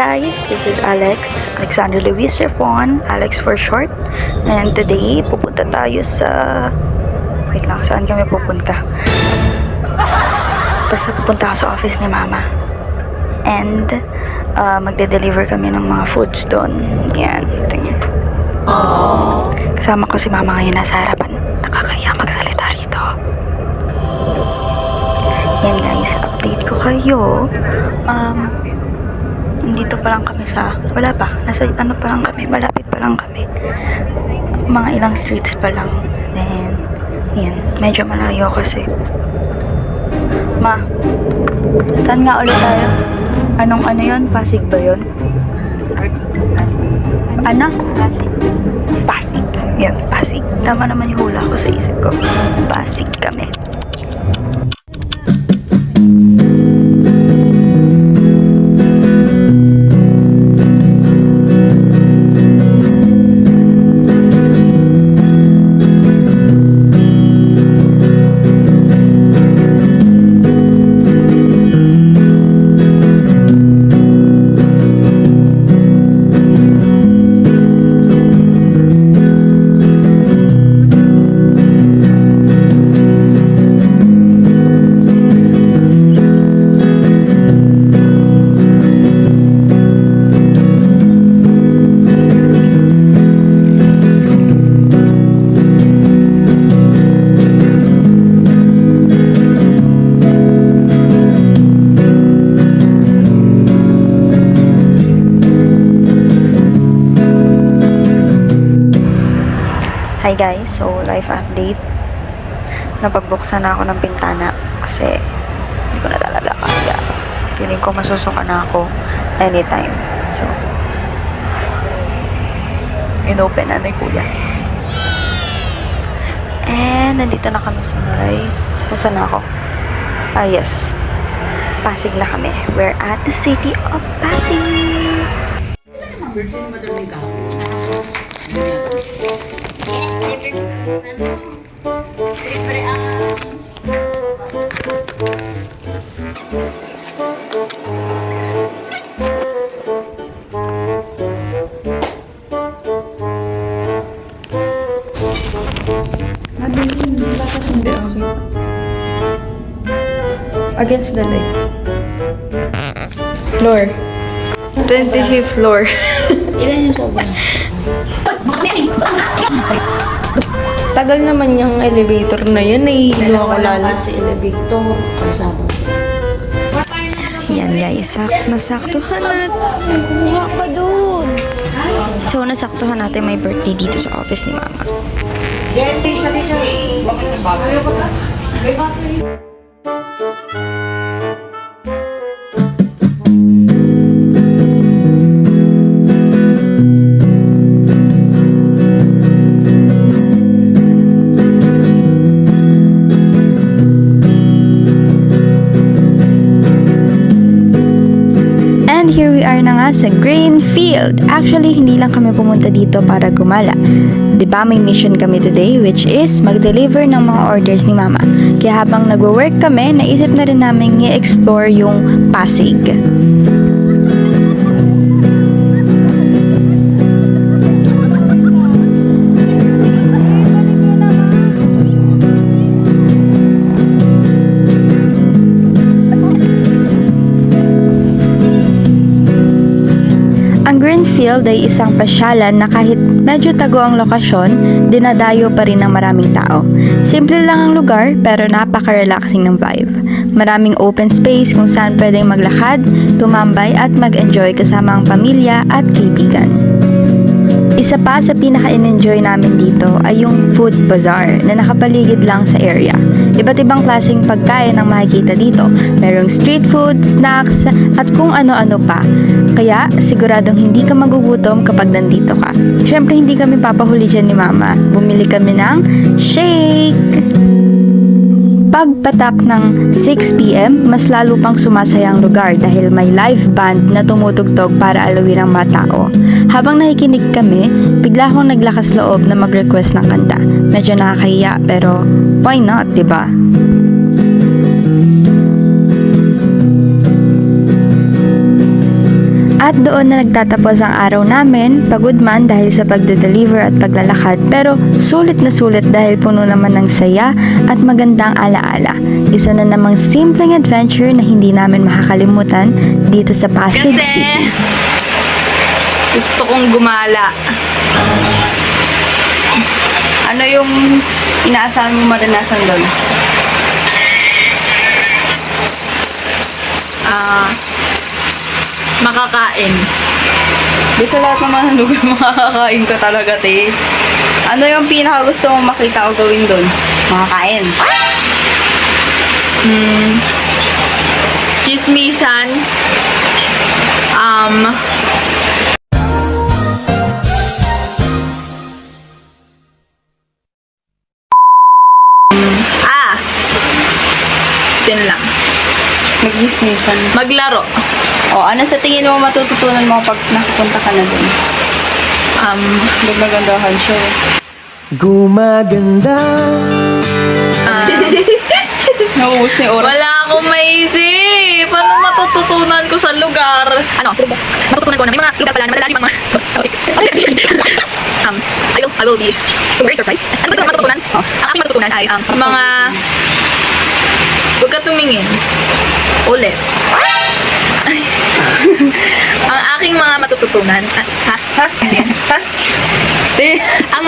guys, this is Alex, Alexander Luis Refon, Alex for short. And today, pupunta tayo sa... Wait lang, saan kami pupunta? Basta pupunta ako sa office ni Mama. And magde-deliver kami ng mga foods doon. Yan, tingnan. Kasama ko si Mama ngayon nasa harapan. Nakakaya magsalita rito. Yan guys, update ko kayo. Nandito pa lang kami sa... Wala pa. Nasa ano pa lang kami. Malapit pa lang kami. Mga ilang streets pa lang. Then, yan. Medyo malayo kasi. Ma, saan nga ulit tayo? Anong ano yun? Pasig ba yun? Ano? Pasig. Yan, Pasig. Tama naman yung hula ko sa isip ko. Pasig kami. Hi guys, so life update. Napagbuksan na ako ng bintana kasi hindi ko na talaga kaya. Feeling ko masusuka na ako anytime. So, inopen na ni Kuya. And nandito na kami sa may... Saan na ako? Ah yes, Pasig na kami. We're at the city of Pasig. Yes, libre ang Hindi, okay. Against the light. Floor. 25th floor. ilan yung sobrang? Tagal naman yung elevator na yun. Dalawa lang kasi elevator. Kasama. Yan guys, nasaktuhan natin. Kumuha ka dun. So, nasaktuhan natin may birthday dito sa office ni Mama. Here we are na nga sa Greenfield. Actually, hindi lang kami pumunta dito para gumala. Diba may mission kami today which is mag-deliver ng mga orders ni Mama. Kaya habang nagwo-work kami, naisip na rin namin i-explore yung Pasig. Greenfield ay isang pasyalan na kahit medyo tago ang lokasyon, dinadayo pa rin ng maraming tao. Simple lang ang lugar pero napaka-relaxing ng vibe. Maraming open space kung saan pwedeng maglakad, tumambay at mag-enjoy kasama ang pamilya at kaibigan. Isa pa sa pinaka-enjoy namin dito ay yung food bazaar na nakapaligid lang sa area. Iba't ibang klaseng pagkain ang makikita dito. Merong street food, snacks, at kung ano-ano pa. Kaya siguradong hindi ka magugutom kapag nandito ka. Syempre hindi kami papahuli dyan ni Mama. Bumili kami ng shake! Pagpatak ng 6 PM, mas lalo pang sumasaya ang lugar dahil may live band na tumutugtog para alawin ang mga tao. Habang nakikinig kami, bigla akong naglakas loob na mag-request ng kanta. Medyo nakakahiya pero why not, diba? At doon na nagtatapos ang araw namin, pagod man dahil sa pagde-deliver at paglalakad, pero sulit na sulit dahil puno naman ng saya at magandang alaala. Isa na namang simpleng adventure na hindi namin makakalimutan dito sa Pasig Kasi City. gusto kong gumala. Ano yung inaasahan mo maranasan doon? Makakain. Di sa lahat naman ng lugar makakakain ka talaga, te. Ano yung pinaka gusto mong makita o gawin doon? Makakain. Chismisan. Yun lang. Mag-ismisan. Maglaro. O, ano sa tingin mo matututunan mo pag nakapunta ka na doon? Magmagandahan siya. Gumaganda. Nauubos na yung oras. Wala akong maisip. Paano matututunan ko sa lugar? Ano? Matututunan ko na may mga lugar pala na malalalim ang mga... I will be very surprised. Ano ba ito matututunan? Ang aking matututunan ay mga... Huwag ka tumingin. Ulit. Ang aking mga matututunan... Ha? Ang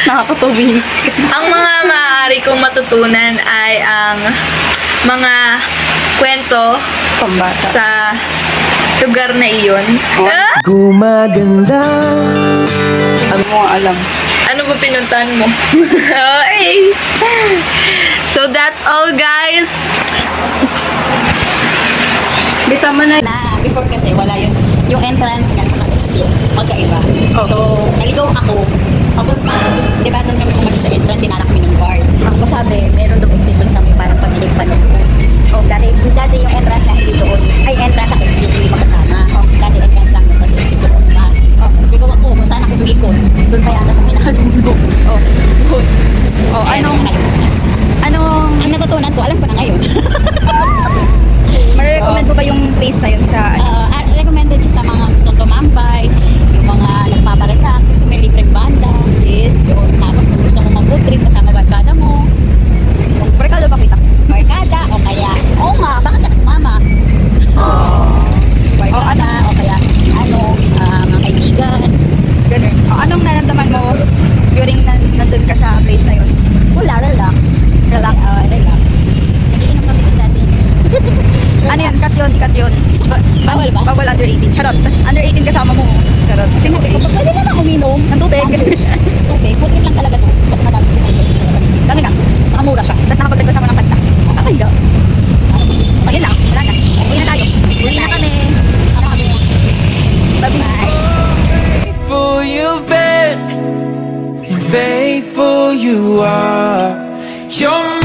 Nakakatubig. ang mga maaari kong matutunan ay ang mga kwento Pambata. sa lugar na iyon. Ah! Gumaganda. Ano mo alam? Ano ba pinuntahan mo? Hey! So that's all, guys. Bita mo na. Na before kasi wala yun. Yung entrance nga sa exit, magkaiba. Oh. So, naligaw ako. Di ba doon kami pumunta sa entrance, sinala kami ng guard. Ako sabi, meron doon exit doon sa may parang pamilig pa noon. Oh, dati yung entrance na hindi doon. Ay, entrance sa exit, hindi magkasama. Oh, dati entrance lang yun kasi exit doon pa. Oh, sabi ko, kung saan ako umikot? Doon pa yata sa pinakadulo. Oh, doon. Oh, Kaya anong... nakalimutan. Anong... Ang natutunan ko, alam ko na ngayon. Marirecommend mo ba yung place na yun sa... Recommended siya sa mga gustong tumambay, yung mga nagpaparelax, kasi may libreng banda. Yes. Yun. Tapos kung gusto mo mag-food trip kasama barkada mo, yung Barkada ba kita? barkada, o kaya, oo nga, bakit ka sumama? Barkada, o kaya, mga kaibigan. Ganun. Anong naramdaman mo during nandun ka sa place na yun? Wala, relax. Relax. Kasi, relax. Nagiinom kami doon dati. Ano yun? Cut yun. Bawal ba? Bawal under 18. Charot. Under 18 kasama mo. Charot. Kasi mo eh. Pwede na lang uminom ng tubig. Tubig. Food trip lang talaga to. Kasi madami sa tubig. Dami na. Saka mura siya. Tapos nakapagdagdag mo ng kanta. Okay lang. Ayun lang. Wala na. Uwi na tayo. Uwi na kami. Ano kami? Bye-bye. Faithful you've been, and faithful you are. You're